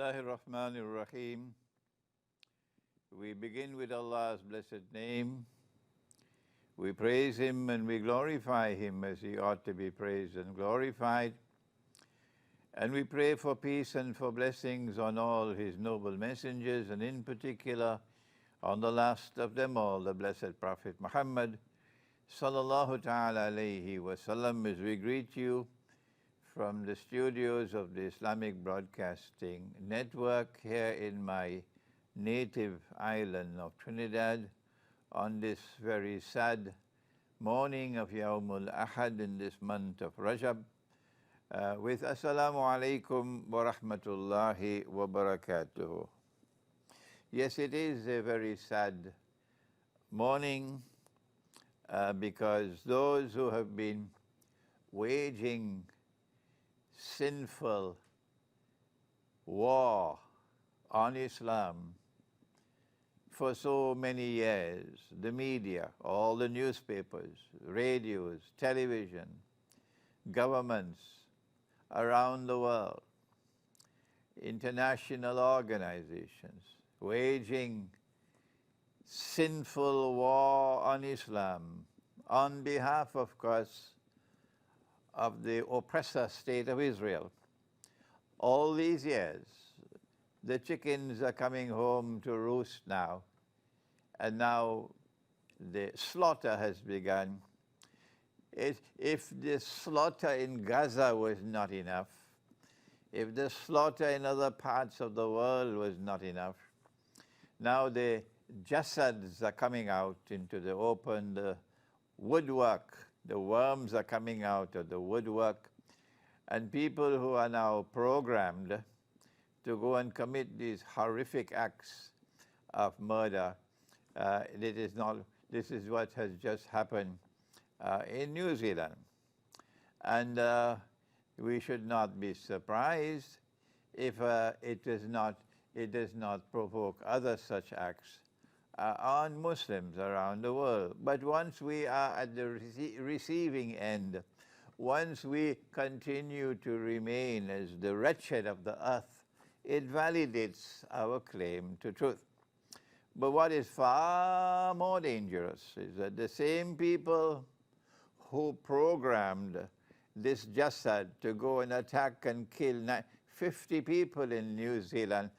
Bismillahirrahmanirrahim. We begin with Allah's blessed name. We praise Him and we glorify Him as He ought to be praised and glorified. And we pray for peace and for blessings on all His noble messengers, and in particular on the last of them all, the blessed Prophet Muhammad sallallahu ta'ala alayhi wasallam, as we greet you from the studios of the Islamic Broadcasting Network here in my native island of Trinidad on this very sad morning of Yawmul Ahad in this month of Rajab, with Assalamu alaikum wa rahmatullahi wa barakatuh. Yes, it is a very sad morning because those who have been waging sinful war on Islam for so many years, the media, all the newspapers, radios, television, governments around the world, international organizations, waging sinful war on Islam on behalf, of course, of the oppressor state of Israel. All these years, the chickens are coming home to roost now, and now the slaughter has begun. If the slaughter in Gaza was not enough, if the slaughter in other parts of the world was not enough, now the jasads are coming out into the open, the woodwork, the worms are coming out of the woodwork, and people who are now programmed to go and commit these horrific acts of murder. This is what has just happened in New Zealand. And we should not be surprised if it does not provoke other such acts on Muslims around the world. But once we are at the receiving end, once we continue to remain as the wretched of the earth, it validates our claim to truth. But what is far more dangerous is that the same people who programmed this Jasad to go and attack and kill 50 people in New Zealand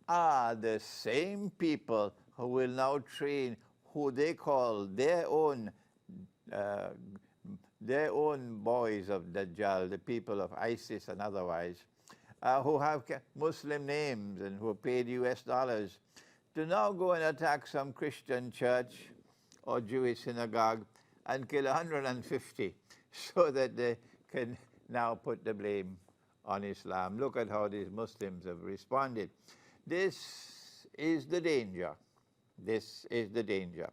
are the same people who will now train who they call their own boys of Dajjal, the people of ISIS and otherwise, who have Muslim names and who are paid US dollars, to now go and attack some Christian church or Jewish synagogue and kill 150 so that they can now put the blame on Islam. Look at how these Muslims have responded. This is the danger. This is the danger.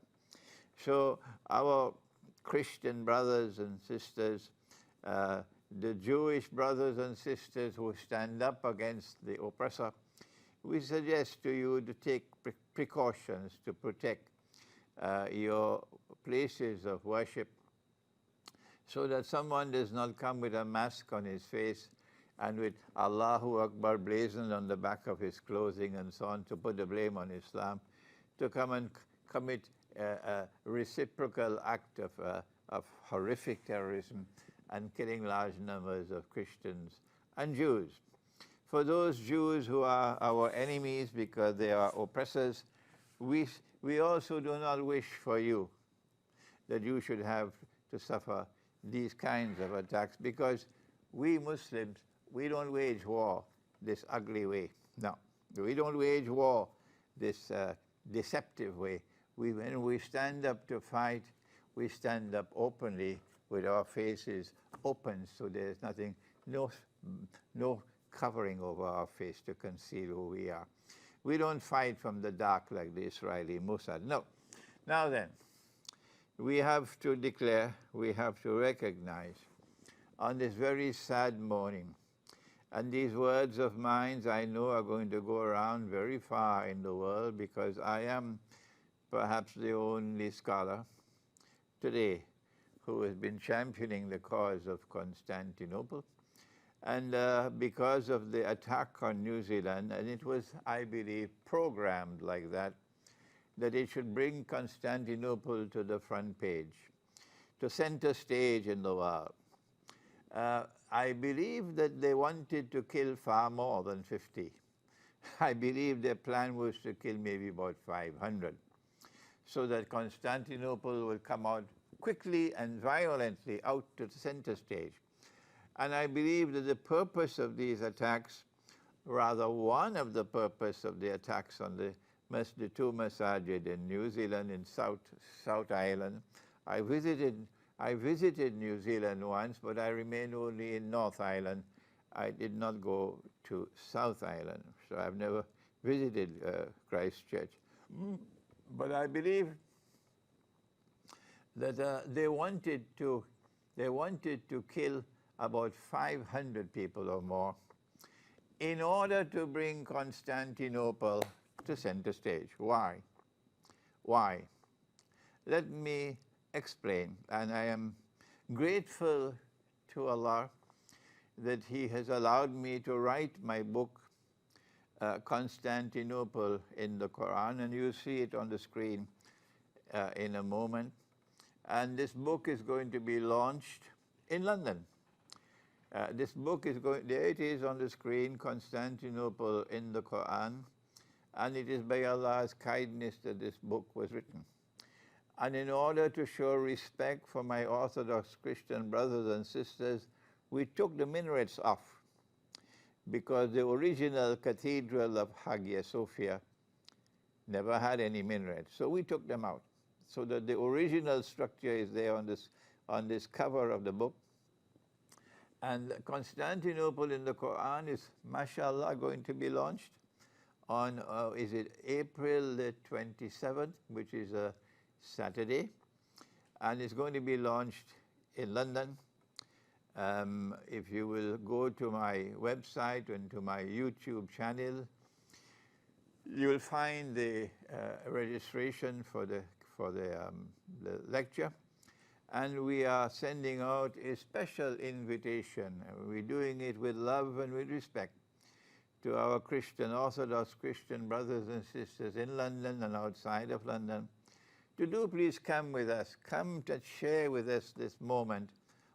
So our Christian brothers and sisters, the Jewish brothers and sisters who stand up against the oppressor, we suggest to you to take precautions to protect your places of worship, so that someone does not come with a mask on his face and with Allahu Akbar blazoned on the back of his clothing and so on to put the blame on Islam, to come and commit a reciprocal act of horrific terrorism and killing large numbers of Christians and Jews. For those Jews who are our enemies because they are oppressors, we also do not wish for you that you should have to suffer these kinds of attacks, because we Muslims, we don't wage war this ugly way. No, we don't wage war this deceptive way. When we stand up to fight, we stand up openly with our faces open, so there's nothing, no covering over our face to conceal who we are. We don't fight from the dark like the Israeli Mossad. No. Now then, we have to declare, we have to recognize on this very sad morning, and these words of mine I know are going to go around very far in the world, because I am perhaps the only scholar today who has been championing the cause of Constantinople And because of the attack on New Zealand, and it was, I believe, programmed like that it should bring Constantinople to the front page, to center stage in the world. I believe that they wanted to kill far more than 50. I believe their plan was to kill maybe about 500, so that Constantinople will come out quickly and violently out to the center stage. And I believe that the purpose of these attacks, rather one of the purpose of the attacks on the two masajid in New Zealand, in South Island. I visited New Zealand once, but I remained only in North Island. I did not go to South Island, so I've never visited Christchurch. But I believe that they wanted to kill about 500 people or more in order to bring Constantinople to center stage. Why? Why? Let me explain. And I am grateful to Allah that He has allowed me to write my book, Constantinople in the Quran, and you'll see it on the screen in a moment. And this book is going to be launched in London. This book is going, there it is on the screen, Constantinople in the Quran, and it is by Allah's kindness that this book was written. And in order to show respect for my Orthodox Christian brothers and sisters, we took the minarets off, because the original cathedral of Hagia Sophia never had any minarets. So we took them out, so that the original structure is there on this cover of the book. And Constantinople in the Quran is, mashallah, going to be launched on, is it April the 27th, which is a Saturday, and it's going to be launched in London. If you will go to my website and to my YouTube channel, you will find the registration for the lecture. And we are sending out a special invitation. We're doing it with love and with respect to our Orthodox Christian brothers and sisters in London and outside of London, to do please come with us. Come to share with us this moment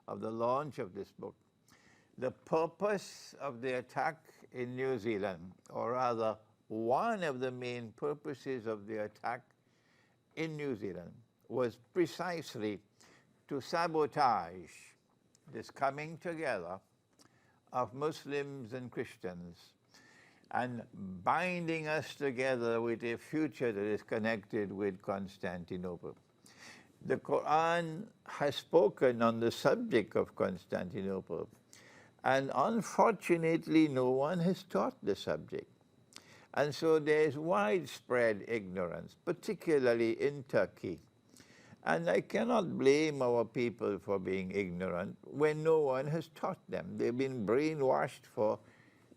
of the launch of this book. The purpose of the attack in New Zealand, or rather one of the main purposes of the attack in New Zealand, was precisely to sabotage this coming together of Muslims and Christians and binding us together with a future that is connected with Constantinople. The Quran has spoken on the subject of Constantinople, and unfortunately no one has taught the subject. And so there is widespread ignorance, particularly in Turkey. And I cannot blame our people for being ignorant when no one has taught them. They've been brainwashed for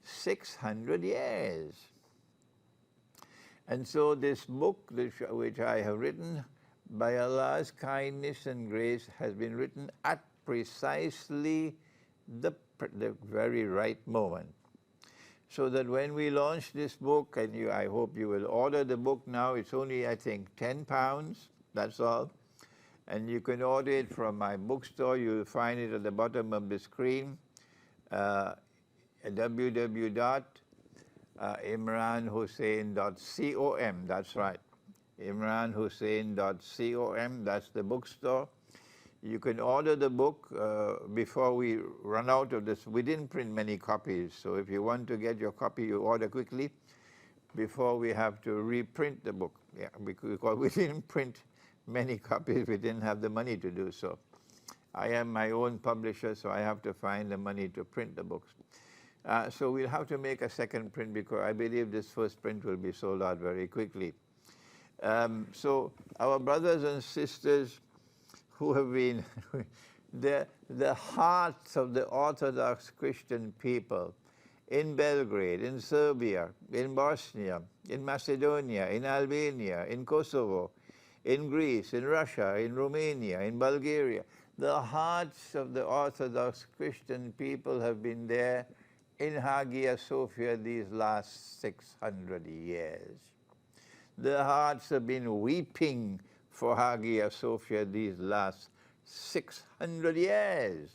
600 years. And so this book, which I have written, by Allah's kindness and grace, has been written at precisely the very right moment. So that when we launch this book, and I hope you will order the book now, it's only, I think, £10, that's all. And you can order it from my bookstore. You'll find it at the bottom of the screen, www.imranhosein.com. That's right, imranhosein.com. That's the bookstore. You can order the book before we run out of this. We didn't print many copies, so if you want to get your copy, you order quickly before we have to reprint the book. Yeah, because we didn't print many copies, we didn't have the money to do so. I am my own publisher, so I have to find the money to print the books. So we'll have to make a second print, because I believe this first print will be sold out very quickly. So our brothers and sisters who have been the hearts of the Orthodox Christian people in Belgrade, in Serbia, in Bosnia, in Macedonia, in Albania, in Kosovo, in Greece, in Russia, in Romania, in Bulgaria. The hearts of the Orthodox Christian people have been there in Hagia Sophia these last 600 years. Their hearts have been weeping for Hagia Sophia these last 600 years.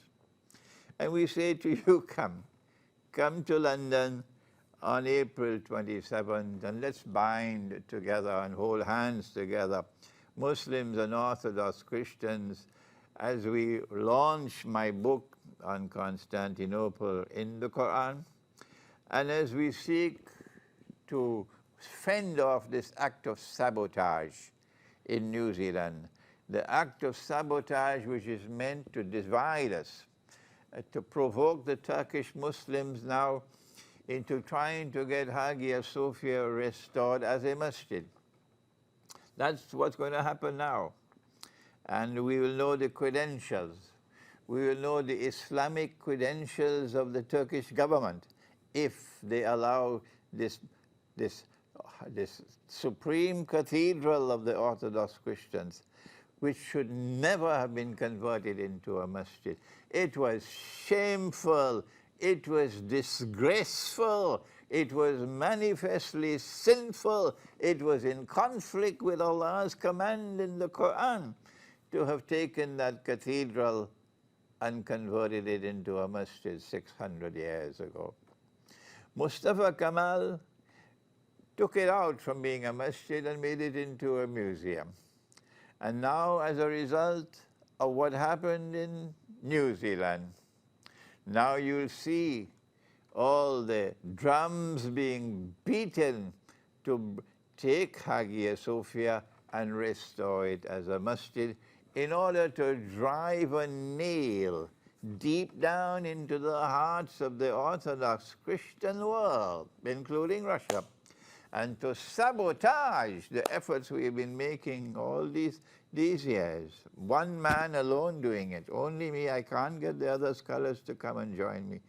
And we say to you, come to London on April 27th, and let's bind together and hold hands together, Muslims and Orthodox Christians, as we launch my book on Constantinople in the Quran, and as we seek to fend off this act of sabotage in New Zealand, the act of sabotage which is meant to divide us, to provoke the Turkish Muslims now into trying to get Hagia Sophia restored as a masjid. That's what's going to happen now. And we will know the credentials. We will know the Islamic credentials of the Turkish government if they allow this supreme cathedral of the Orthodox Christians, which should never have been converted into a masjid. It was shameful, it was disgraceful, it was manifestly sinful, it was in conflict with Allah's command in the Quran to have taken that cathedral and converted it into a masjid 600 years ago. Mustafa Kemal took it out from being a masjid and made it into a museum. And now, as a result of what happened in New Zealand, now you'll see all the drums being beaten to take Hagia Sophia and restore it as a masjid in order to drive a nail deep down into the hearts of the Orthodox Christian world, including Russia, and to sabotage the efforts we've been making all these years. One man alone doing it, only me. I can't get the other scholars to come and join me.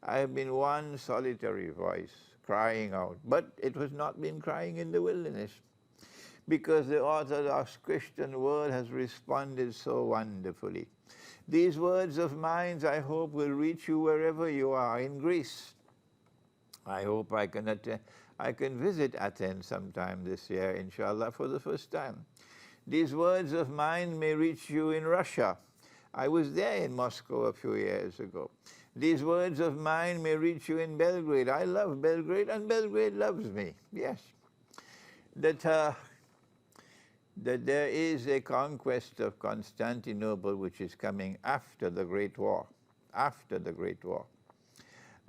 I have been one solitary voice crying out, but it was not been crying in the wilderness, because the Orthodox Christian world has responded so wonderfully. These words of mine, I hope, will reach you wherever you are in Greece. I hope I can visit Athens sometime this year, inshallah, for the first time. These words of mine may reach you in Russia. I was there in Moscow a few years ago. These words of mine may reach you in Belgrade. I love Belgrade, and Belgrade loves me, yes. That there is a conquest of Constantinople which is coming after the Great War,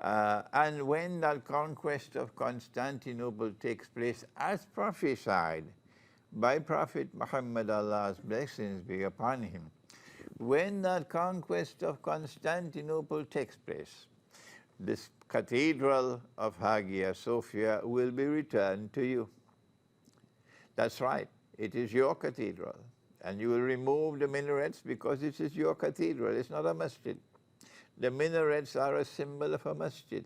and when that conquest of Constantinople takes place, as prophesied by Prophet Muhammad, Allah's blessings be upon him, when that conquest of Constantinople takes place, this cathedral of Hagia Sophia will be returned to you. That's right, it is your cathedral, and you will remove the minarets because this is your cathedral, it's not a masjid. The minarets are a symbol of a masjid,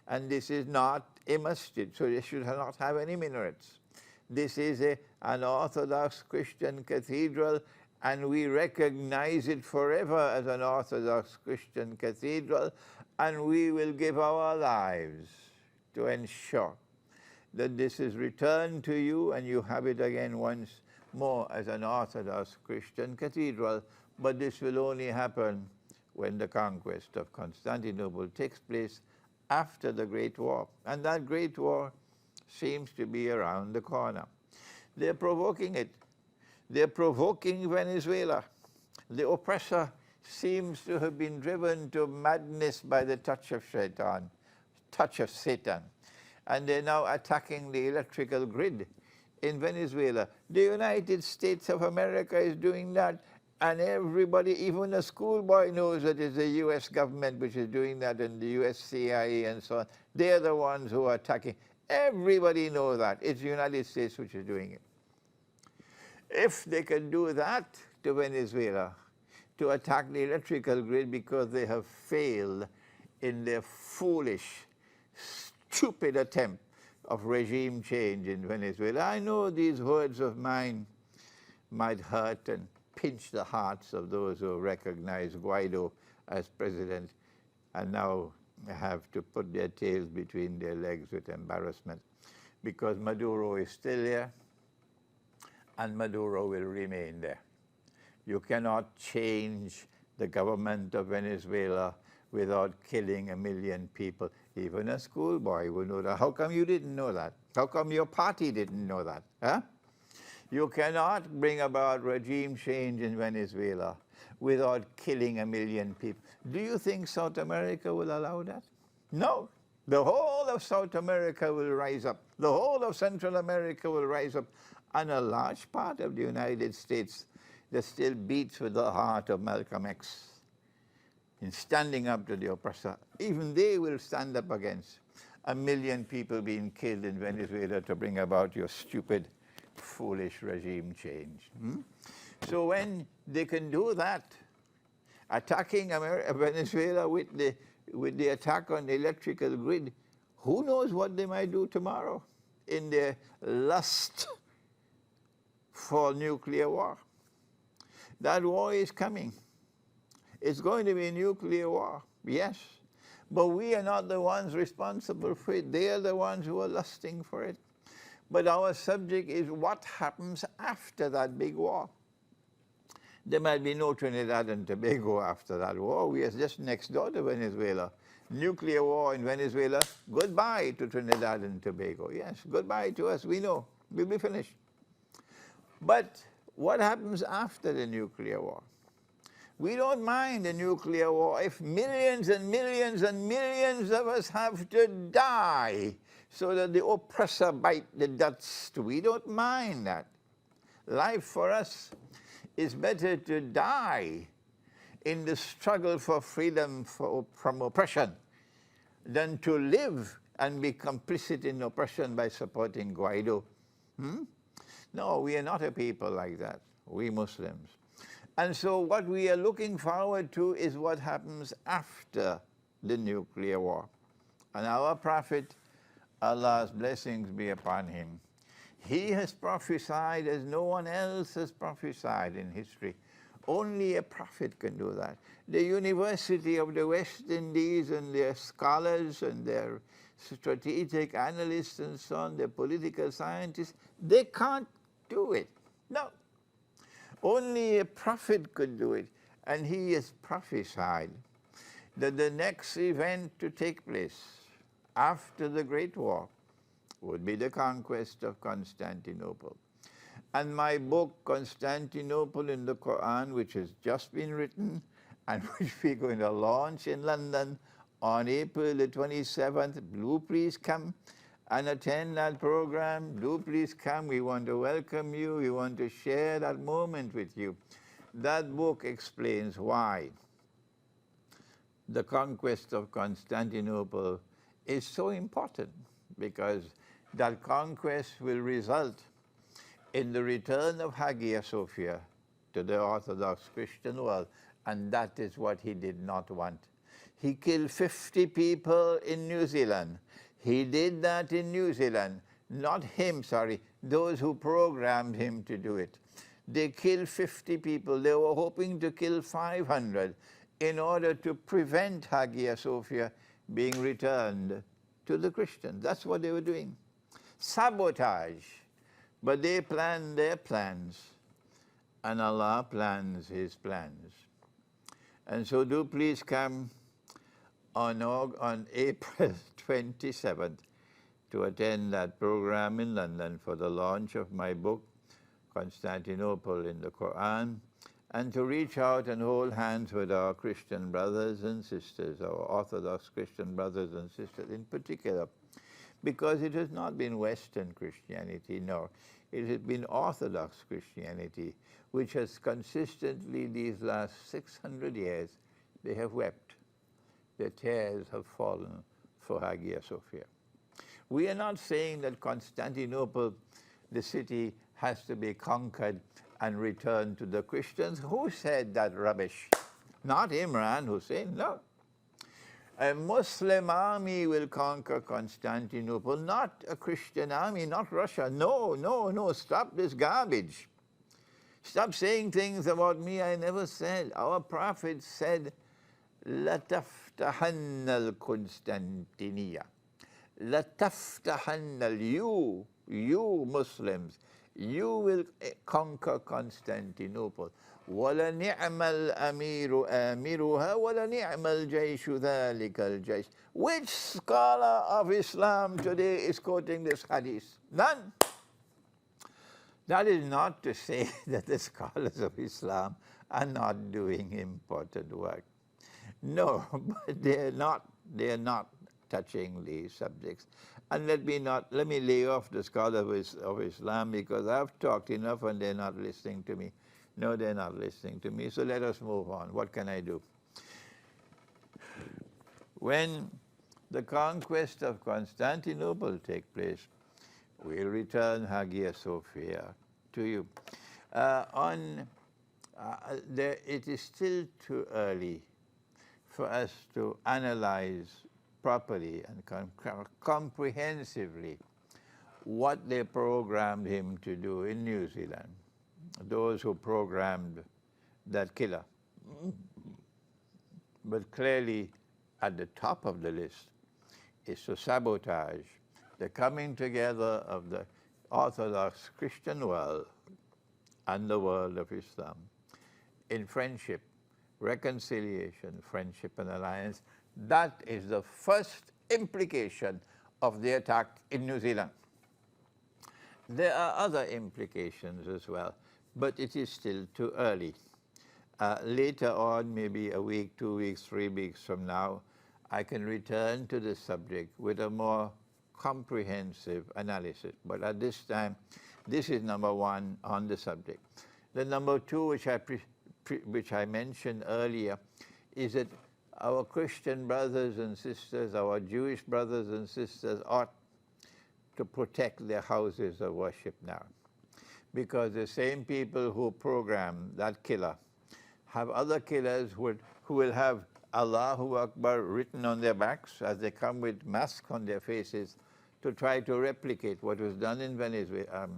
and this is not a masjid, so they should not have any minarets. This is an Orthodox Christian cathedral, and we recognize it forever as an Orthodox Christian cathedral, and we will give our lives to ensure that this is returned to you and you have it again once more as an Orthodox Christian cathedral. But this will only happen when the conquest of Constantinople takes place after the Great War. And that Great War seems to be around the corner. They're provoking it. They're provoking Venezuela. The oppressor seems to have been driven to madness by the touch of Satan. And they're now attacking the electrical grid in Venezuela. The United States of America is doing that, and everybody, even a schoolboy, knows that it's the US government which is doing that, and the US CIA and so on. They're the ones who are attacking. Everybody knows that. It's the United States which is doing it. If they can do that to Venezuela, to attack the electrical grid because they have failed in their foolish, stupid attempt of regime change in Venezuela, I know these words of mine might hurt and pinch the hearts of those who recognize Guaido as president and now have to put their tails between their legs with embarrassment, because Maduro is still there and Maduro will remain there. You cannot change the government of Venezuela without killing 1 million people. Even a schoolboy would know that. How come you didn't know that? How come your party didn't know that? Huh? You cannot bring about regime change in Venezuela without killing 1 million people. Do you think South America will allow that? No. The whole of South America will rise up. The whole of Central America will rise up. And a large part of the United States that still beats with the heart of Malcolm X in standing up to the oppressor. Even they will stand up against 1 million people being killed in Venezuela to bring about your stupid, foolish regime change. So when they can do that, attacking Venezuela with the attack on the electrical grid, who knows what they might do tomorrow in their lust for nuclear war. That war is coming. It's going to be a nuclear war, yes. But we are not the ones responsible for it. They are the ones who are lusting for it. But our subject is what happens after that big war. There might be no Trinidad and Tobago after that war. We are just next door to Venezuela. Nuclear war in Venezuela, goodbye to Trinidad and Tobago. Yes, goodbye to us, we know. We'll be finished. But what happens after the nuclear war? We don't mind the nuclear war if millions and millions and millions of us have to die so that the oppressor bite the dust. We don't mind that. Life for us is better to die in the struggle for freedom from oppression than to live and be complicit in oppression by supporting Guaido. No, we are not a people like that, we Muslims. And so what we are looking forward to is what happens after the nuclear war. And our Prophet, Allah's blessings be upon him, he has prophesied as no one else has prophesied in history. Only a prophet can do that. The University of the West Indies and their scholars and their strategic analysts and so on, their political scientists, they can't do it. No. Only a prophet could do it. And he has prophesied that the next event to take place after the Great War would be the conquest of Constantinople. And my book, Constantinople in the Quran, which has just been written and which we're going to launch in London on April the 27th, do please come and attend that program. Do please come. We want to welcome you. We want to share that moment with you. That book explains why the conquest of Constantinople is so important, because that conquest will result in the return of Hagia Sophia to the Orthodox Christian world, and that is what he did not want. He killed 50 people in New Zealand. He did that in New Zealand. Not him, sorry, those who programmed him to do it. They killed 50 people. They were hoping to kill 500 in order to prevent Hagia Sophia being returned to the Christians. That's what they were doing. Sabotage. But they planned their plans, and Allah plans his plans. And so do please come on April 27th to attend that program in London for the launch of my book, Constantinople in the Quran, and to reach out and hold hands with our Christian brothers and sisters, our Orthodox Christian brothers and sisters in particular, because it has not been Western Christianity, no. It has been Orthodox Christianity, which has consistently, these last 600 years, they have wept. Their tears have fallen for Hagia Sophia. We are not saying that Constantinople, the city, has to be conquered and returned to the Christians. Who said that rubbish? Not Imran, Hosein, no. A Muslim army will conquer Constantinople, not a Christian army, not Russia. No, no, no, stop this garbage. Stop saying things about me I never said. Our Prophet said, لَتَفْتَحَنَّ الْقُنْسْتَنْتِنِيَّةِ لَتَفْتَحَنَّ you Muslims, you will conquer Constantinople. وَلَنِعْمَ الْأَمِيرُ آمِرُهَا وَلَنِعْمَ الْجَيْشُ ذَلِكَ الْجَيْشُ. Which scholar of Islam today is quoting this hadith? None. That is not to say that the scholars of Islam are not doing important work. No, but they're not touching these subjects. And let me lay off the scholars of Islam, because I've talked enough and they're not listening to me. No, they're not listening to me. So let us move on. What can I do? When the conquest of Constantinople takes place, we'll return Hagia Sophia to you. It is still too early for us to analyze properly and comprehensively what they programmed him to do in New Zealand, those who programmed that killer. But clearly, at the top of the list is to sabotage the coming together of the Orthodox Christian world and the world of Islam in friendship, reconciliation, friendship and alliance. That is the first implication of the attack in New Zealand. There are other implications as well, but it is still too early. Later on, maybe a week, 2 weeks, 3 weeks from now, I can return to the subject with a more comprehensive analysis. But at this time, this is number one on the subject. The number two, which I mentioned earlier, is that our Christian brothers and sisters, our Jewish brothers and sisters ought to protect their houses of worship now. Because the same people who programmed that killer have other killers who will have Allahu Akbar written on their backs as they come with masks on their faces to try to replicate what was done in Venezuela,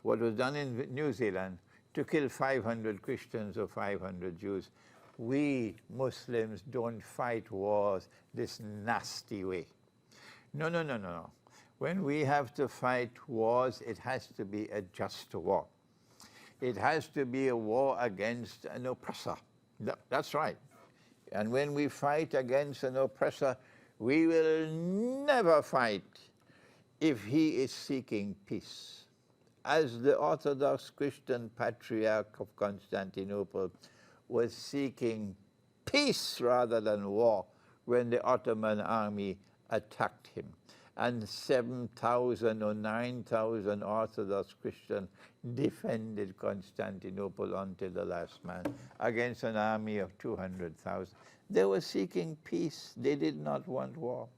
what was done in New Zealand, to kill 500 Christians or 500 Jews. We Muslims don't fight wars this nasty way. No, no, no, no, no. When we have to fight wars, it has to be a just war. It has to be a war against an oppressor. That's right. And when we fight against an oppressor, we will never fight if he is seeking peace. As the Orthodox Christian Patriarch of Constantinople was seeking peace rather than war when the Ottoman army attacked him. And 7,000 or 9,000 Orthodox Christians defended Constantinople until the last man against an army of 200,000. They were seeking peace. They did not want war.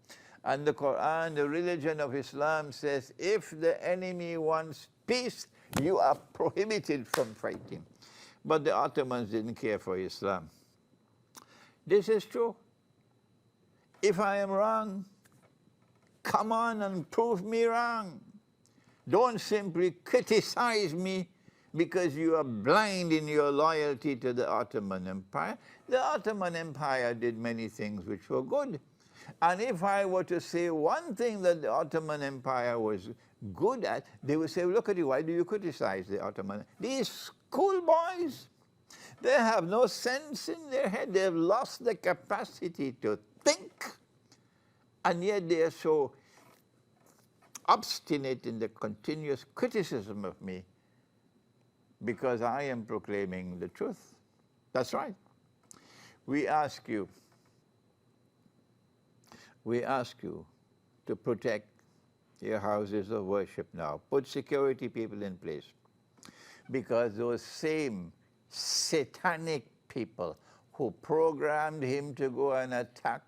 And the Quran, the religion of Islam, says if the enemy wants peace, you are prohibited from fighting. But the Ottomans didn't care for Islam. This is true. If I am wrong, come on and prove me wrong. Don't simply criticize me because you are blind in your loyalty to the Ottoman Empire. The Ottoman Empire did many things which were good. And if I were to say one thing that the Ottoman Empire was good at, they would say, look at you, why do you criticize the Ottoman? These schoolboys, they have no sense in their head. They have lost the capacity to think. And yet they are so obstinate in the continuous criticism of me because I am proclaiming the truth. That's right. We ask you to protect your houses of worship now. Put security people in place, because those same satanic people who programmed him to go and attack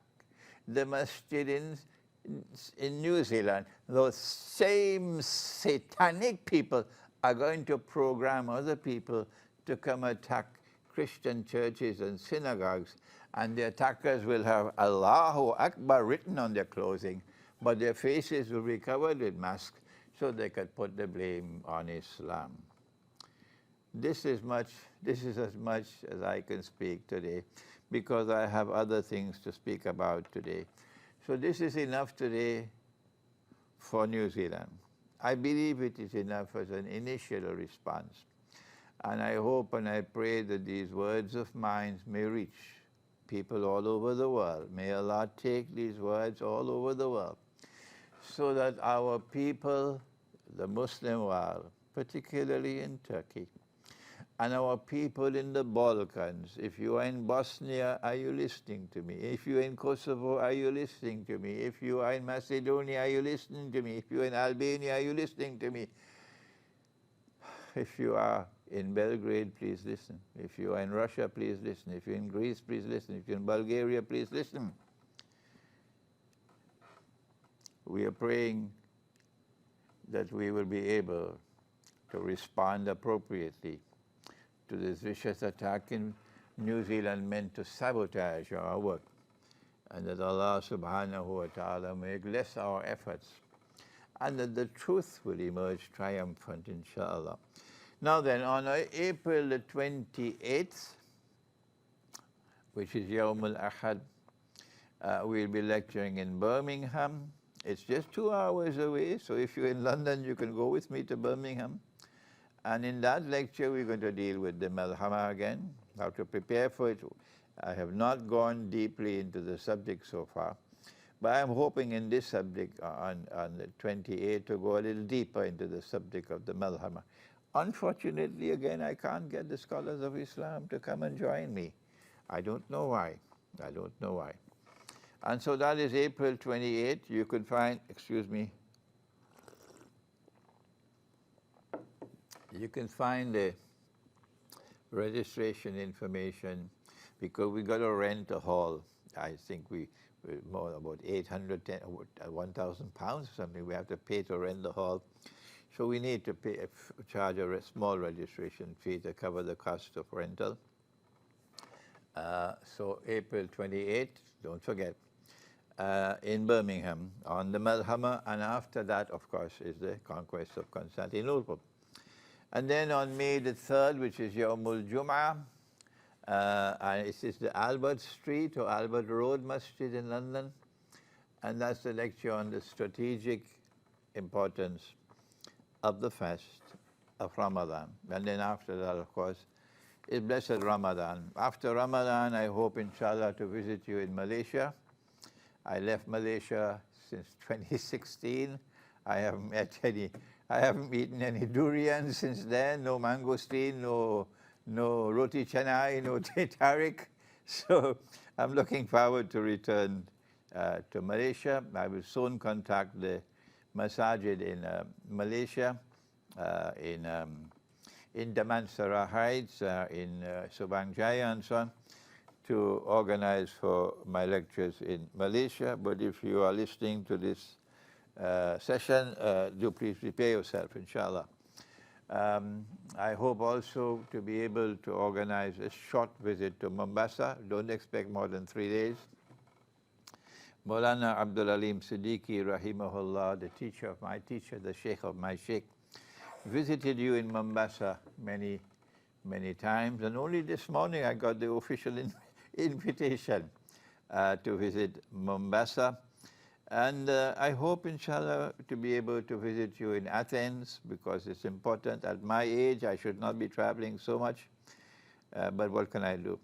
the masjid in New Zealand, those same satanic people are going to program other people to come attack Christian churches and synagogues, and the attackers will have Allahu Akbar written on their clothing, but their faces will be covered with masks so they could put the blame on Islam. this is as much as I can speak today, because I have other things to speak about today. So this is enough today for New Zealand. I believe it is enough as an initial response. And I hope and I pray that these words of mine may reach people all over the world. May Allah take these words all over the world, so that our people, the Muslim world, particularly in Turkey, and our people in the Balkans, if you are in Bosnia, are you listening to me? If you are in Kosovo, are you listening to me? If you are in Macedonia, are you listening to me? If you are in Albania, are you listening to me? If you are in Belgrade, please listen. If you are in Russia, please listen. If you're in Greece, please listen. If you're in Bulgaria, please listen. We are praying that we will be able to respond appropriately to this vicious attack in New Zealand meant to sabotage our work, and that Allah subhanahu wa ta'ala may bless our efforts, and that the truth will emerge triumphant, inshallah. Now then, on April the 28th, which is Yawm al-Ahad, we'll be lecturing in Birmingham. It's just 2 hours away, so if you're in London, you can go with me to Birmingham. And in that lecture, we're going to deal with the Malhama again, how to prepare for it. I have not gone deeply into the subject so far, but I'm hoping in this subject on the 28th to go a little deeper into the subject of the Malhama. Unfortunately, again, I can't get the scholars of Islam to come and join me. I don't know why. I don't know why. And so that is April 28th. You could find, excuse me, you can find the registration information, because we got to rent a hall. I think we more about 800, 1,000 pounds or something we have to pay to rent the hall. So we need to pay, charge a small registration fee to cover the cost of rental. So April 28th, don't forget, in Birmingham on the Malhama, and after that, of course, is the conquest of Constantinople. And then on May the 3rd, which is Yawmul Jum'ah, it is the Albert Street or Albert Road Masjid in London, and that's the lecture on the strategic importance of the fast of Ramadan. And then after that, of course, is Blessed Ramadan. After Ramadan, I hope, inshallah, to visit you in Malaysia. I left Malaysia since 2016. I haven't eaten any durian since then, no mangosteen, no roti canai, no teh tarik. So I'm looking forward to return to Malaysia. I will soon contact the masajid in Malaysia, in Damansara Heights, in Subang Jaya and so on, to organize for my lectures in Malaysia. But if you are listening to this session, do please prepare yourself, inshallah. I hope also to be able to organize a short visit to Mombasa. Don't expect more than 3 days. Maulana Abdul Alim Siddiqui, rahimahullah, the teacher of my teacher, the sheikh of my sheikh, visited you in Mombasa many, many times. And only this morning I got the official invitation to visit Mombasa. And I hope, inshallah, to be able to visit you in Athens, because it's important. At my age, I should not be traveling so much, but what can I do?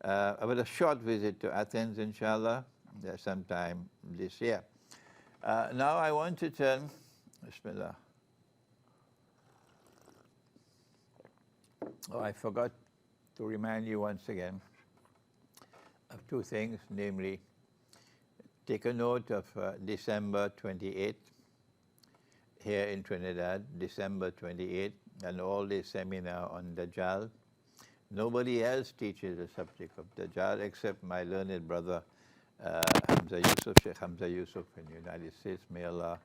But a short visit to Athens, inshallah, sometime this year. Now I want to turn, Bismillah. Oh, I forgot to remind you once again of two things, namely, take a note of December 28th here in Trinidad, December 28th, and all day seminar on Dajjal. Nobody else teaches the subject of Dajjal except my learned brother Hamza Yusuf, Sheikh Hamza Yusuf in the United States. May Allah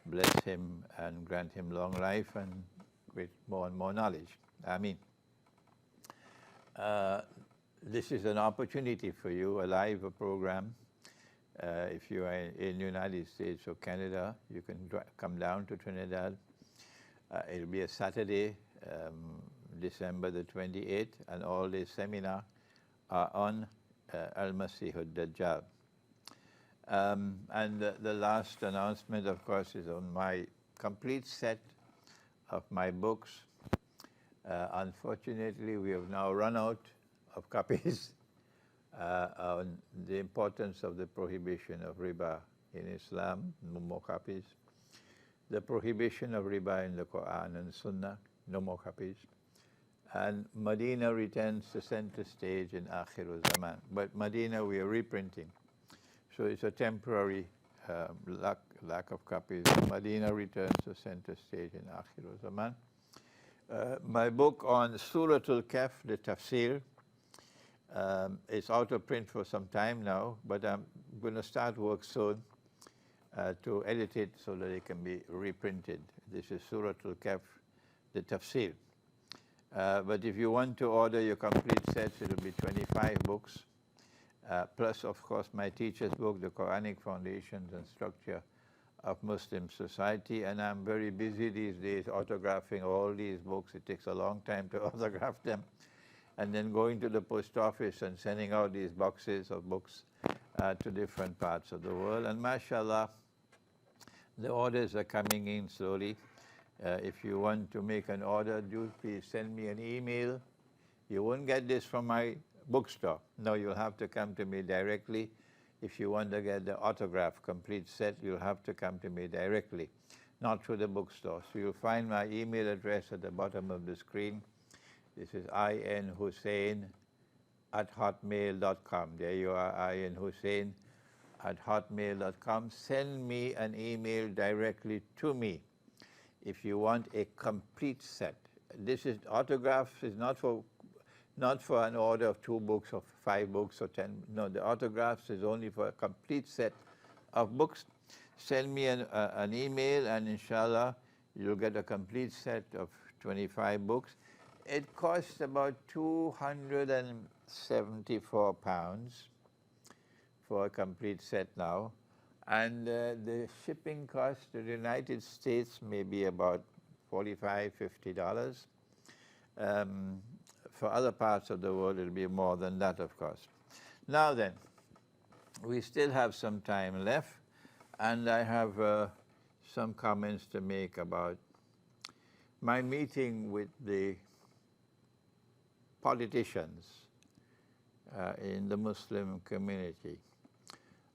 bless him and grant him long life and with more and more knowledge. Ameen. This is an opportunity for you, a live program. If you are in the United States or Canada, you can come down to Trinidad. It'll be a Saturday, December the 28th, an all-day seminar on Al-Masih ad-Dajjal. And the last announcement, of course, is on my complete set of my books. Unfortunately, we have now run out of copies on the importance of the prohibition of riba in Islam, no more copies. The prohibition of riba in the Quran and Sunnah, no more copies. And Medina returns to center stage in Akhirul Zaman. But Medina we are reprinting. So it's a temporary lack of copies. Medina returns to center stage in Akhirul Zaman. My book on Suratul Kahf, the tafsir, it's out of print for some time now, but I'm going to start work soon to edit it so that it can be reprinted. This is Suratul Kahf, the tafsir. But if you want to order your complete sets, it will be 25 books, plus, of course, my teacher's book, The Quranic Foundations and Structure of Muslim Society. And I'm very busy these days autographing all these books. It takes a long time to autograph them. And then going to the post office and sending out these boxes of books to different parts of the world. And mashallah, the orders are coming in slowly. If you want to make an order, do please send me an email. You won't get this from my bookstore. No, you'll have to come to me directly. If you want to get the autograph complete set, you'll have to come to me directly, not through the bookstore. So you'll find my email address at the bottom of the screen. This is inhussein@hotmail.com. There you are, inhussein@hotmail.com. Send me an email directly to me if you want a complete set. This is autographs is not for an order of 2 books or 5 books or 10. No, the autographs is only for a complete set of books. Send me an email and inshallah you'll get a complete set of 25 books. It costs about £274 for a complete set now. And the shipping cost to the United States may be about $45, $50. For other parts of the world, it'll be more than that, of course. Now then, we still have some time left, and I have some comments to make about my meeting with the politicians in the Muslim community.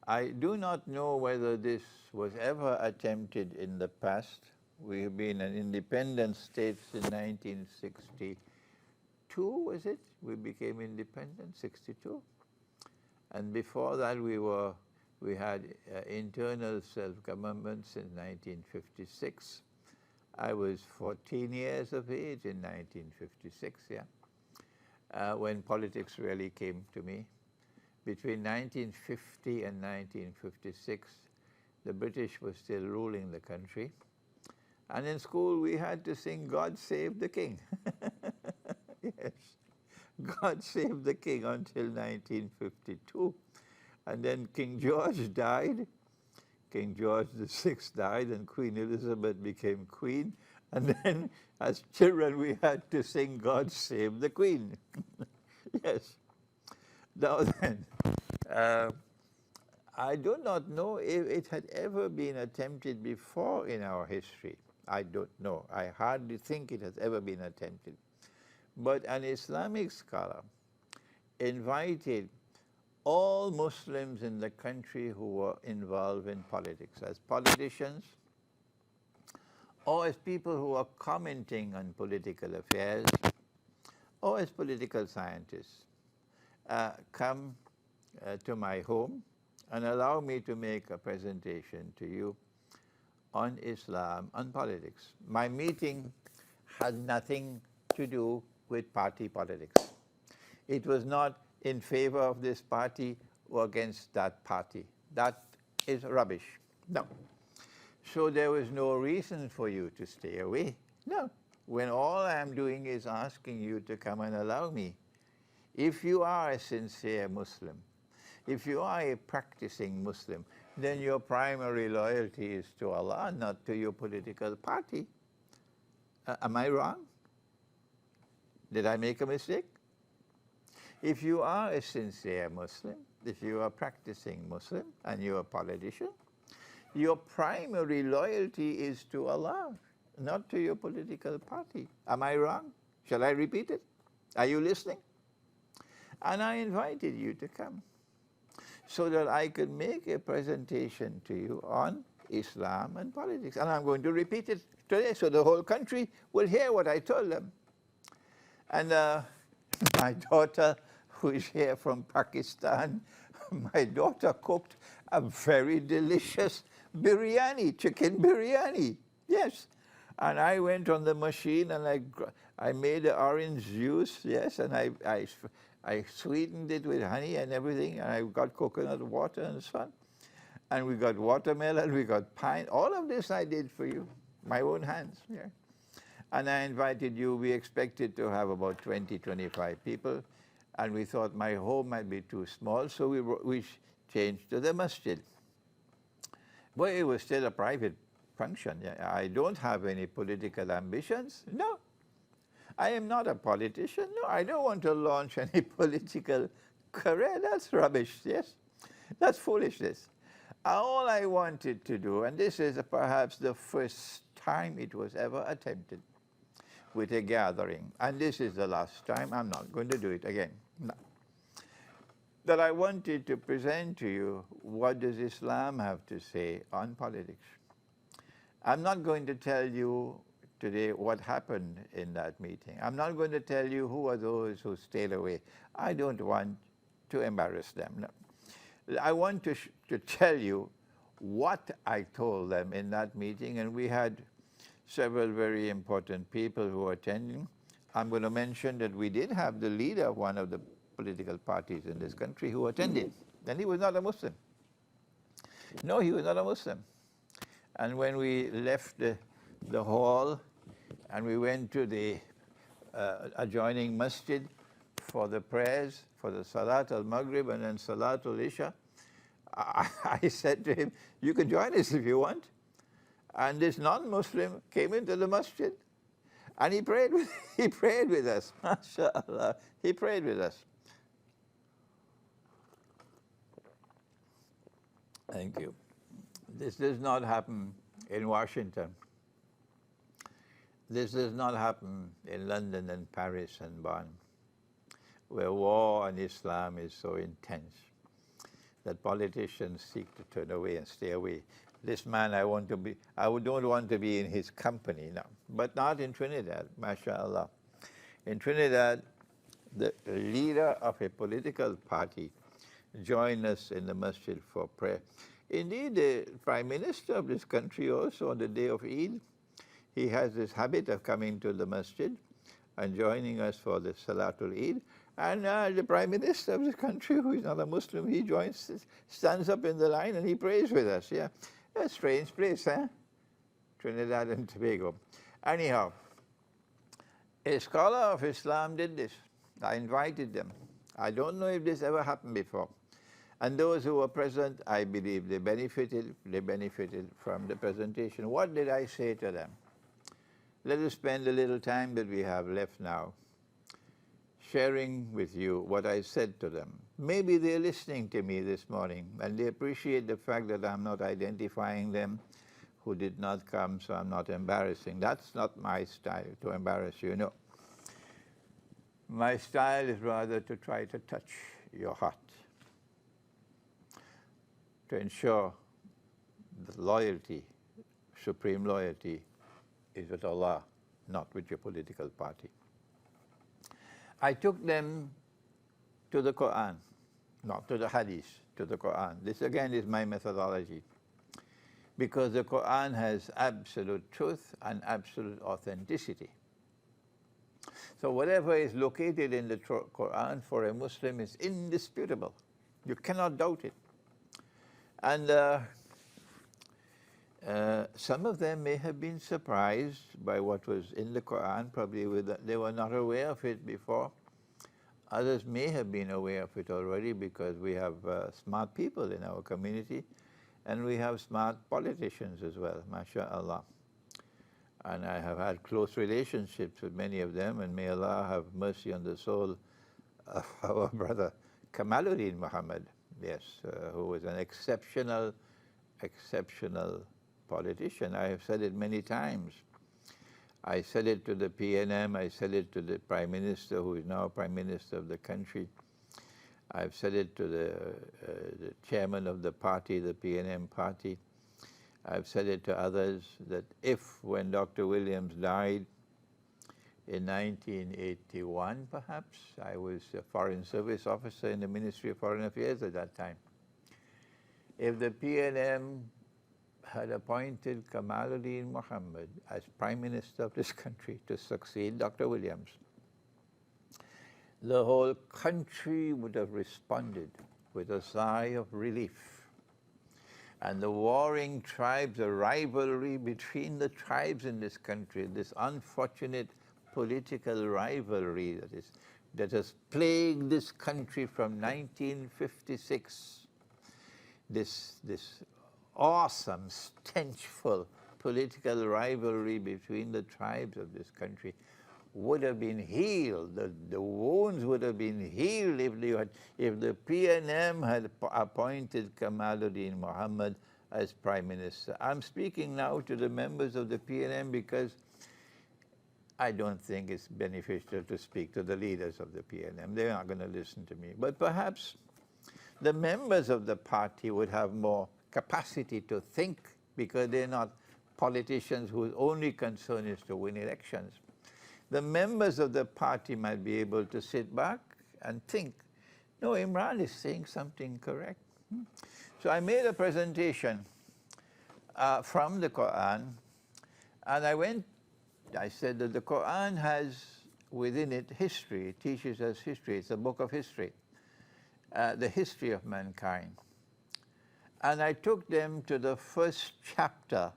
I do not know whether this was ever attempted in the past. We have been an independent state since 1962, was it? We became independent, 62. And before that we had internal self-government since 1956. I was 14 years of age in 1956, when politics really came to me. Between 1950 and 1956, the British were still ruling the country. And in school, we had to sing God Save the King. Yes, God Save the King until 1952. And then King George died. King George VI died, and Queen Elizabeth became queen. And then, as children, we had to sing God Save the Queen. Yes. Now then, I do not know if it had ever been attempted before in our history. I don't know. I hardly think it has ever been attempted. But an Islamic scholar invited all Muslims in the country who were involved in politics as politicians or as people who are commenting on political affairs or as political scientists. Come to my home and allow me to make a presentation to you on Islam and politics. My meeting had nothing to do with party politics. It was not in favor of this party or against that party. That is rubbish. No. So there was no reason for you to stay away. No. When all I'm doing is asking you to come and allow me. If you are a sincere Muslim, if you are a practicing Muslim, then your primary loyalty is to Allah, not to your political party. Am I wrong? Did I make a mistake? If you are a sincere Muslim, if you are practicing Muslim and you're a politician, your primary loyalty is to Allah, not to your political party. Am I wrong? Shall I repeat it? Are you listening? And I invited you to come so that I could make a presentation to you on Islam and politics. And I'm going to repeat it today so the whole country will hear what I told them. And my daughter, who is here from Pakistan, my daughter cooked a very delicious biryani, chicken biryani. Yes. And I went on the machine and I made the orange juice, yes, and I sweetened it with honey and everything, and I got coconut water and so on. And we got watermelon, we got pine. All of this I did for you, my own hands. Yeah. And I invited you. We expected to have about 20, 25 people. And we thought my home might be too small, so we changed to the masjid. But it was still a private function. Yeah. I don't have any political ambitions. No. I am not a politician. No, I don't want to launch any political career. That's rubbish, yes? That's foolishness. All I wanted to do, and this is perhaps the first time it was ever attempted with a gathering, and this is the last time, I'm not going to do it again. No. That I wanted to present to you what does Islam have to say on politics. I'm not going to tell you today what happened in that meeting. I'm not going to tell you who are those who stayed away. I don't want to embarrass them. No. I want to tell you what I told them in that meeting, and we had several very important people who were attending. I'm going to mention that we did have the leader of one of the political parties in this country who attended, and he was not a Muslim. No, he was not a Muslim. And when we left the hall and we went to the adjoining masjid for the prayers, for the Salat al-Maghrib and then Salat al-Isha, I said to him, you can join us if you want. And this non-Muslim came into the masjid and he prayed with us. MashaAllah, he prayed with us. Thank you. This does not happen in Washington. This does not happen in London and Paris and Bonn, where war on Islam is so intense that politicians seek to turn away and stay away. This man, I don't want to be in his company now, but not in Trinidad, mashallah. In Trinidad, the leader of a political party joined us in the masjid for prayer. Indeed, the Prime Minister of this country also, on the day of Eid, he has this habit of coming to the masjid and joining us for the Salatul Eid. And the Prime Minister of this country, who is not a Muslim, he joins, stands up in the line and he prays with us. Yeah, a strange place, huh? Trinidad and Tobago. Anyhow, a scholar of Islam did this. I invited them. I don't know if this ever happened before. And those who were present, I believe they benefited from the presentation. What did I say to them? Let us spend a little time that we have left now sharing with you what I said to them. Maybe they're listening to me this morning and they appreciate the fact that I'm not identifying them who did not come, so I'm not embarrassing. That's not my style, to embarrass you, no. My style is rather to try to touch your heart, to ensure that loyalty, supreme loyalty, is with Allah, not with your political party. I took them to the Quran, not to the Hadith, to the Quran. This again is my methodology, because the Quran has absolute truth and absolute authenticity. So whatever is located in the Quran for a Muslim is indisputable. You cannot doubt it. And some of them may have been surprised by what was in the Quran, probably they were not aware of it before. Others may have been aware of it already because we have smart people in our community and we have smart politicians as well, mashallah. and I have had close relationships with many of them, and may Allah have mercy on the soul of our brother Kamaluddin Muhammad, yes, who was an exceptional politician. I have said it many times. I said it to the PNM, I said it to the Prime Minister, who is now Prime Minister of the country. I've said it to the chairman of the party, the PNM party. I've said it to others that if, when Dr. Williams died in 1981, perhaps, I was a Foreign Service officer in the Ministry of Foreign Affairs at that time. If the PNM had appointed Kamaluddin Muhammad as Prime Minister of this country to succeed Dr. Williams, the whole country would have responded with a sigh of relief. And the warring tribes, the rivalry between the tribes in this country, this unfortunate political rivalry that has plagued this country from 1956, this awesome, stenchful political rivalry between the tribes of this country would have been healed. The wounds would have been healed if the PNM had appointed Kamaluddin Muhammad as Prime Minister. I'm speaking now to the members of the PNM because I don't think it's beneficial to speak to the leaders of the PNM. They're not going to listen to me. But perhaps the members of the party would have more capacity to think, because they're not politicians whose only concern is to win elections. The members of the party might be able to sit back and think, no, Imran is saying something correct. So I made a presentation from the Quran, and I said that the Quran has within it history. It teaches us history. It's a book of history, the history of mankind. And I took them to the first chapter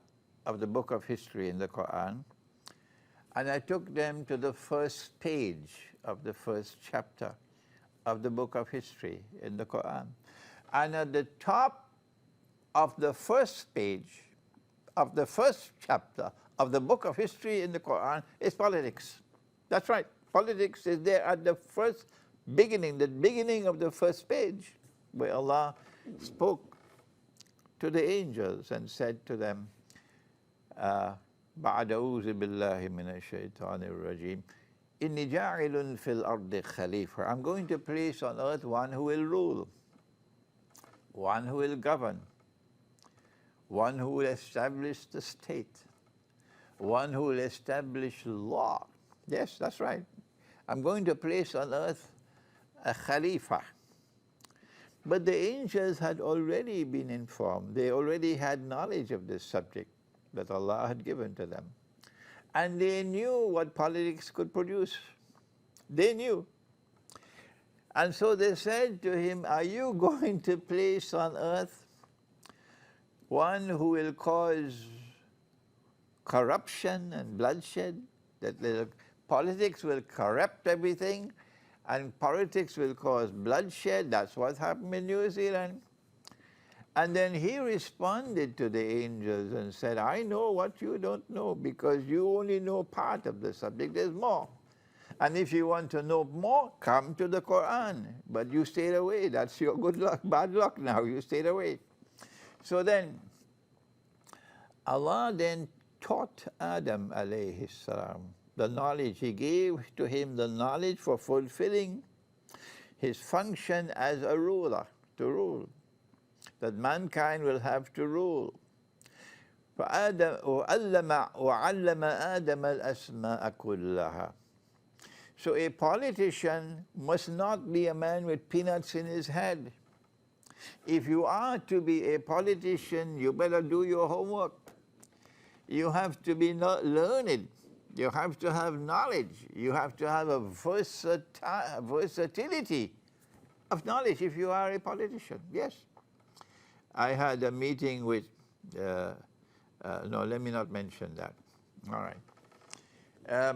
of the book of history in the Quran, and I took them to the first page of the first chapter of the book of history in the Quran. And at the top of the first page of the first chapter of the book of history in the Quran is politics. That's right. Politics is there at the first beginning, the beginning of the first page, where Allah spoke to the angels and said to them, بعد أعوذ بالله من الشيطان الرجيم إني جاعل في الأرض خليفة. I'm going to place on earth one who will rule, one who will govern, one who will establish the state, one who will establish law. Yes, that's right. I'm going to place on earth a Khalifa. But the angels had already been informed. They already had knowledge of this subject that Allah had given to them. And they knew what politics could produce. They knew. And so they said to him, are you going to place on earth one who will cause corruption and bloodshed? That the politics will corrupt everything, and politics will cause bloodshed. That's what happened in New Zealand. And then he responded to the angels and said, I know what you don't know, because you only know part of the subject. There's more. And if you want to know more, come to the Quran. But you stayed away. That's your good luck, bad luck now. You stayed away. So then, Allah then taught Adam alayhi salam the knowledge. He gave to him the knowledge for fulfilling his function as a ruler, to rule, that mankind will have to rule. وَعَلَّمَ آدَمَ الْأَسْمَاءَ كُلَّهَا. So a politician must not be a man with peanuts in his head. If you are to be a politician, you better do your homework. You have to be learned. You have to have knowledge. You have to have a versatility of knowledge if you are a politician. Yes. I had a meeting with, no, let me not mention that. All right.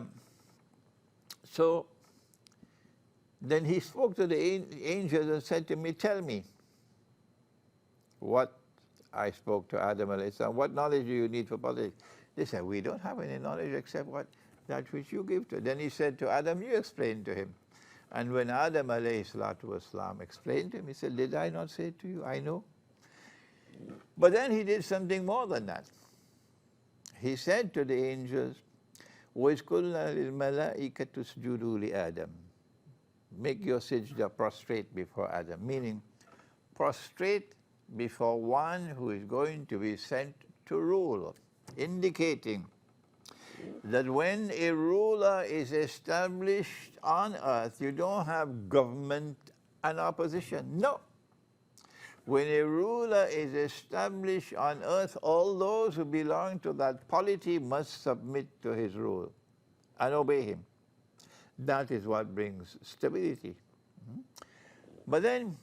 So then he spoke to the angels and said to me, tell me what I spoke to Adam alayhi salam. What knowledge do you need for politics? They said, we don't have any knowledge except that which you give to us. Then he said to Adam, you explain to him. And when Adam alayhi salatu wasalam explained to him, he said, did I not say to you, I know? But then he did something more than that. He said to the angels, وَإِذْ قُلْنَا لِلْمَلَائِكَةِ اسْجُدُوا لِآدَمَ. Make your sajda, prostrate before Adam, meaning prostrate before one who is going to be sent to rule, indicating that when a ruler is established on earth, you don't have government and opposition. No. When a ruler is established on earth, all those who belong to that polity must submit to his rule and obey him. That is what brings stability. But then,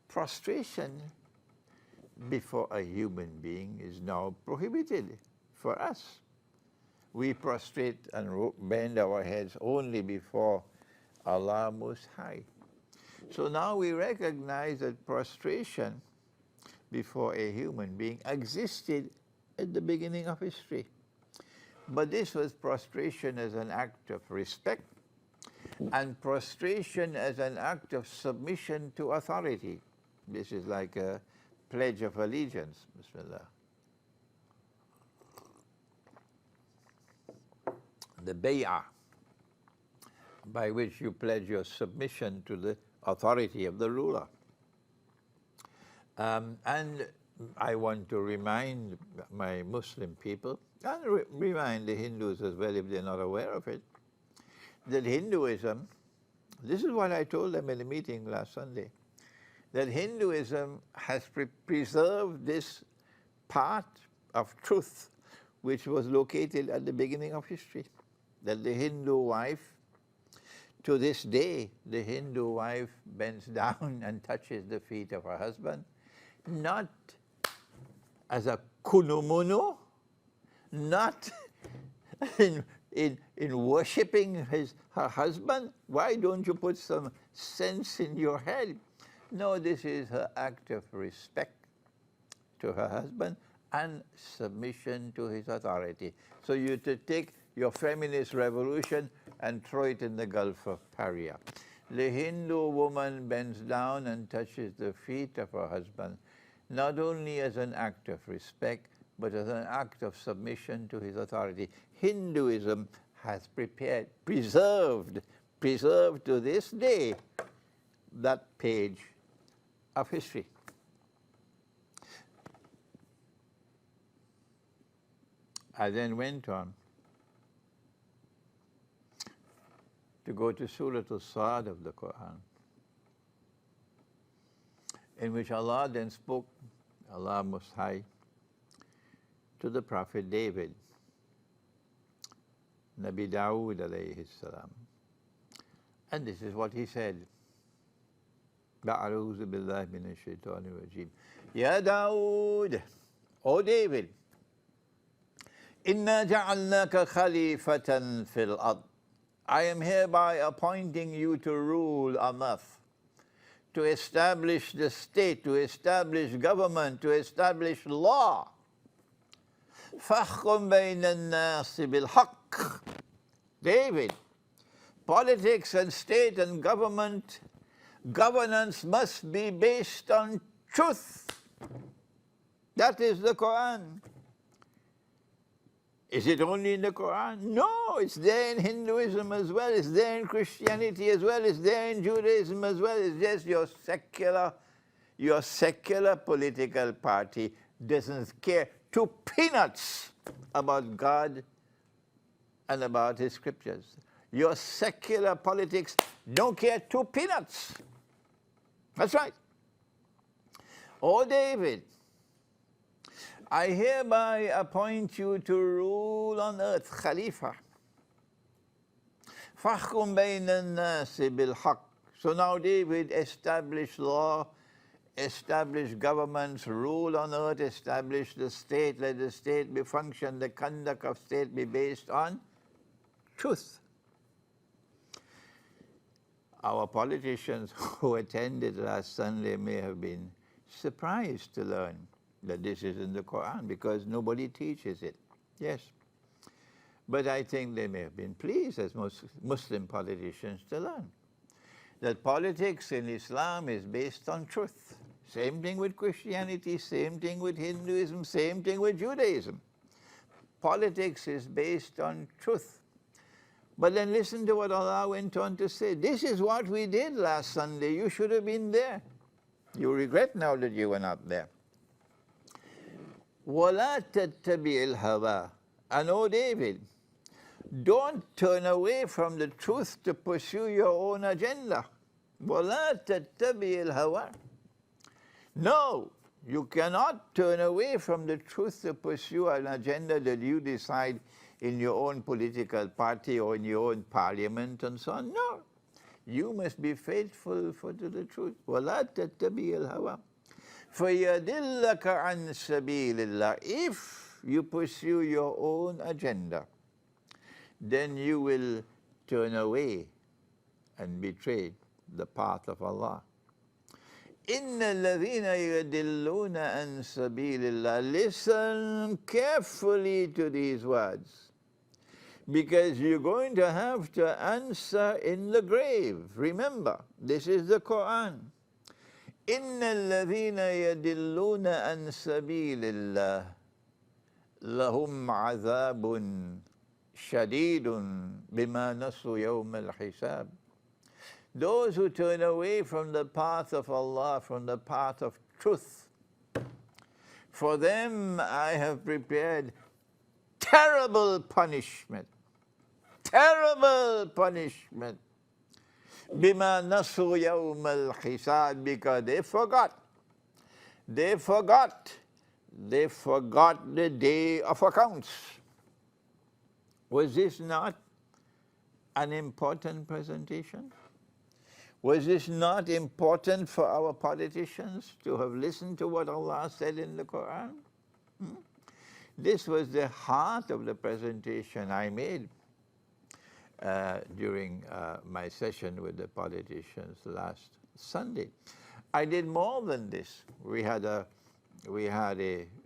prostration before a human being is now prohibited for us. We prostrate and bend our heads only before Allah Most High. So now we recognize that prostration before a human being existed at the beginning of history. But this was prostration as an act of respect and prostration as an act of submission to authority. This is like a pledge of allegiance. Bismillah. The bay'ah, by which you pledge your submission to the authority of the ruler. And I want to remind my Muslim people, and remind the Hindus as well if they're not aware of it, that Hinduism, this is what I told them in the meeting last Sunday, that Hinduism has preserved this part of truth which was located at the beginning of history, that the Hindu wife, to this day, the Hindu wife bends down and touches the feet of her husband, not as a kunumunu, not in worshipping her husband. Why don't you put some sense in your head? No, this is her act of respect to her husband and submission to his authority. So you to take your feminist revolution and throw it in the Gulf of Paria. The Hindu woman bends down and touches the feet of her husband, not only as an act of respect, but as an act of submission to his authority. Hinduism has preserved to this day that page of history. I then went on to go to Surah Al-Sad of the Quran, in which Allah then spoke, Allah Most High, to the Prophet David, Nabi Dawood alayhi salam. And this is what he said. Ba'aruzu billahi minash shaitani rajim. Ya Dawood, O David, inna ja'alnaka khalifatan fil ard. I am hereby appointing you to rule on earth, to establish the state, to establish government, to establish law. فَاحْكُمْ بَيْنَ النَّاسِ بِالْحَقِّ. David, politics and state and governance must be based on truth. That is the Quran. Is it only in the Quran? No, it's there in Hinduism as well, it's there in Christianity as well, it's there in Judaism as well. It's just your secular political party doesn't care two peanuts about God and about his scriptures. Your secular politics don't care two peanuts. That's right. O David, I hereby appoint you to rule on earth, Khalifa. فَاحْكُمْ بَيْنَ النَّاسِ بِالْحَقِّ. So now David established law, established governments, rule on earth, establish the state, let the state be function, the conduct of state be based on truth. Our politicians who attended last Sunday may have been surprised to learn that this is in the Quran because nobody teaches it. Yes. But I think they may have been pleased as Muslim politicians to learn that politics in Islam is based on truth. Same thing with Christianity, same thing with Hinduism, same thing with Judaism. Politics is based on truth. But then listen to what Allah went on to say. This is what we did last Sunday. You should have been there. You regret now that you were not there. وَلَا تَتَّبِعِ الْهَوَىٰ. And oh David, don't turn away from the truth to pursue your own agenda. وَلَا تَتَّبِعِ الْهَوَىٰ. No, you cannot turn away from the truth to pursue an agenda that you decide in your own political party or in your own parliament and so on. No, you must be faithful to the truth. وَلَا تَتَّبِعِ الْهَوَىٰ فَيَدِلَّكَ عَنْ سَبِيلِ اللَّهِ. If you pursue your own agenda, then you will turn away and betray the path of Allah. إِنَّ الَّذِينَ يَدِلُّونَ عَنْ سَبِيلِ اللَّهِ. Listen carefully to these words, because you're going to have to answer in the grave. Remember, this is the Quran. إِنَّ الَّذِينَ يَدِلُّونَ عَنْ سَبِيلِ اللَّهِ لَهُمْ عَذَابٌ شَدِيدٌ بِمَا نَسُوا يَوْمَ الْحِسَابِ. Those who turn away from the path of Allah, from the path of truth, for them I have prepared terrible punishment. Terrible punishment. بِمَا نَسُوا يَوْمَ الْحِسَابِ. Because they forgot. They forgot the day of accounts. Was this not an important presentation? Was this not important for our politicians to have listened to what Allah said in the Quran? This was the heart of the presentation I made during my session with the politicians last Sunday. I did more than this. We had a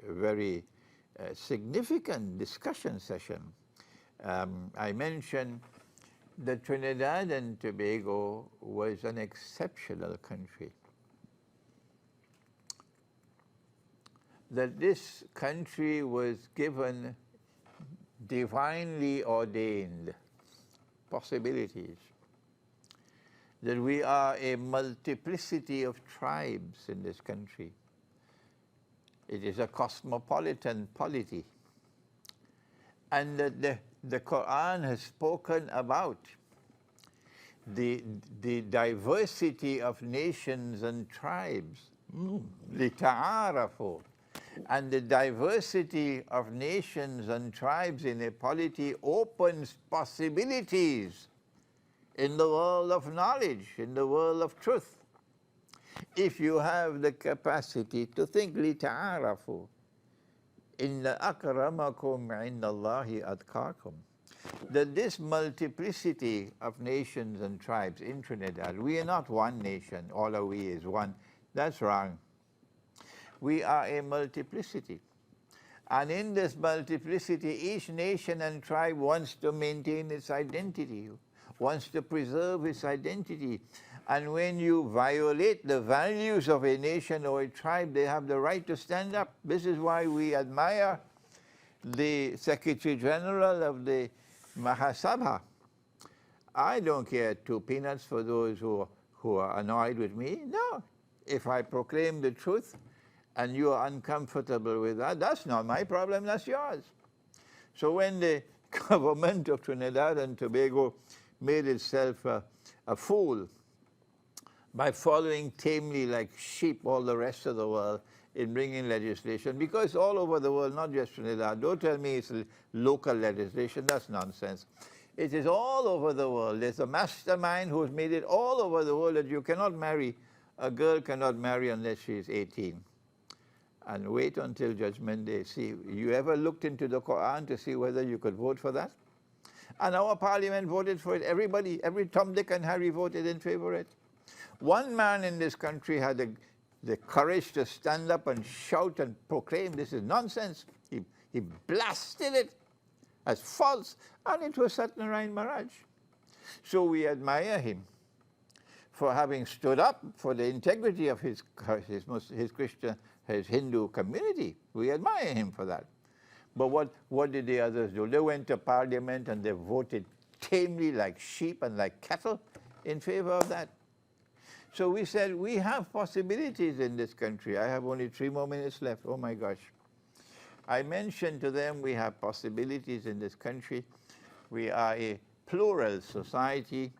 very significant discussion session. I mentioned that Trinidad and Tobago was an exceptional country. That this country was given divinely ordained possibilities. That we are a multiplicity of tribes in this country. It is a cosmopolitan polity. And that the Quran has spoken about the diversity of nations and tribes, لِتَعَارَفُوا. And the diversity of nations and tribes in a polity opens possibilities in the world of knowledge, in the world of truth. If you have the capacity to think لِتَعَارَفُوا. Inna akramakum indallahi atqakum. That this multiplicity of nations and tribes in Trinidad, we are not one nation, all of we is one. That's wrong. We are a multiplicity. And in this multiplicity, each nation and tribe wants to maintain its identity, wants to preserve its identity. And when you violate the values of a nation or a tribe, they have the right to stand up. This is why we admire the Secretary General of the Mahasabha. I don't care 2 peanuts for those who are annoyed with me. No. If I proclaim the truth and you are uncomfortable with that, that's not my problem, that's yours. So when the government of Trinidad and Tobago made itself a fool by following tamely like sheep all the rest of the world in bringing legislation, because all over the world, not just Trinidad, don't tell me it's local legislation, that's nonsense. It is all over the world. There's a mastermind who's made it all over the world that you cannot marry, a girl cannot marry unless she is 18. And wait until Judgment Day. See, you ever looked into the Quran to see whether you could vote for that? And our parliament voted for it. Everybody, every Tom, Dick and Harry voted in favor of it. One man in this country had the courage to stand up and shout and proclaim this is nonsense. He blasted it as false, and it was Satnarayana Maharaj. So we admire him for having stood up for the integrity of his Christian, his Hindu community. We admire him for that. But what did the others do? They went to parliament and they voted tamely like sheep and like cattle in favor of that. So we said, we have possibilities in this country. I have only 3 more minutes left. Oh my gosh. I mentioned to them we have possibilities in this country. We are a plural society,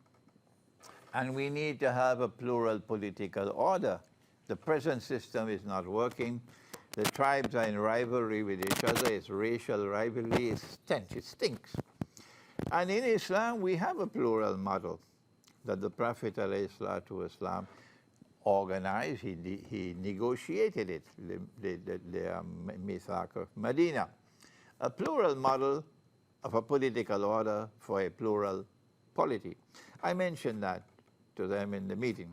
and we need to have a plural political order. The present system is not working. The tribes are in rivalry with each other. It's racial rivalry. It's stench. It stinks. And in Islam, we have a plural model that the Prophet ﷺ organized. He negotiated it, the Mithaq of Medina. A plural model of a political order for a plural polity. I mentioned that to them in the meeting.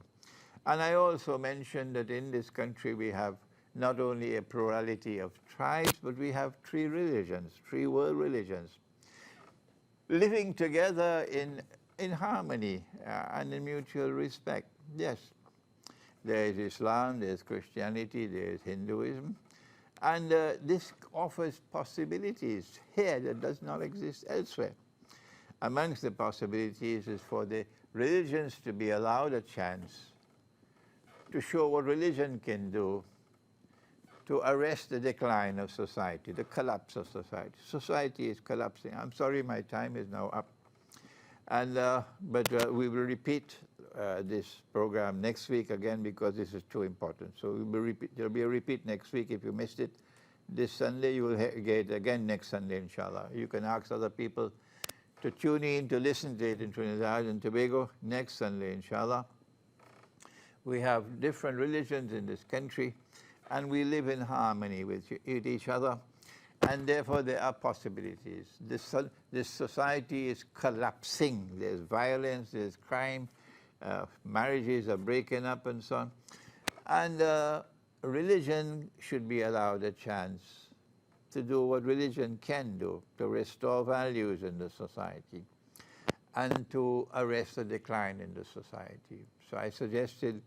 And I also mentioned that in this country we have not only a plurality of tribes, but we have 3 religions, 3 world religions, living together in harmony and in mutual respect. Yes, there is Islam, there is Christianity, there is Hinduism, and this offers possibilities here that does not exist elsewhere. Amongst the possibilities is for the religions to be allowed a chance to show what religion can do to arrest the decline of society, the collapse of society. Society is collapsing. I'm sorry, my time is now up. And, but we will repeat this program next week again because this is too important. So there'll be a repeat next week. If you missed it this Sunday, you will get it again next Sunday, inshallah. You can ask other people to tune in, to listen to it in Trinidad and Tobago next Sunday, inshallah. We have different religions in this country, and we live in harmony with each other, and therefore there are possibilities. This society is collapsing. There's violence, there's crime, marriages are breaking up and so on. And religion should be allowed a chance to do what religion can do, to restore values in the society and to arrest the decline in the society. So I suggested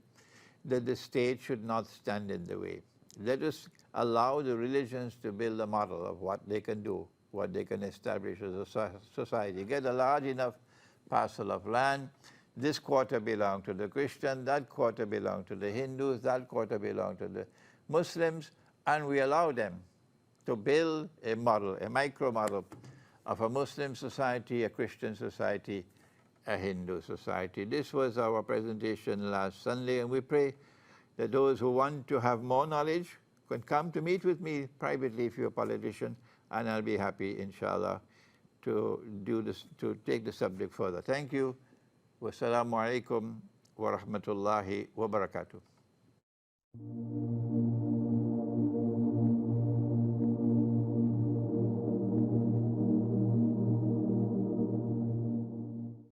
that the state should not stand in the way. Let us allow the religions to build a model of what they can do, what they can establish as a society. Get a large enough parcel of land. This quarter belongs to the Christian, that quarter belongs to the Hindus, that quarter belongs to the Muslims, and we allow them to build a model, a micro model of a Muslim society, a Christian society, a Hindu society. This was our presentation last Sunday, and we pray that those who want to have more knowledge can come to meet with me privately if you're a politician, and I'll be happy, inshallah, to do this, to take the subject further. Thank you. Wassalamu alaikum wa rahmatullahi wa barakatuh.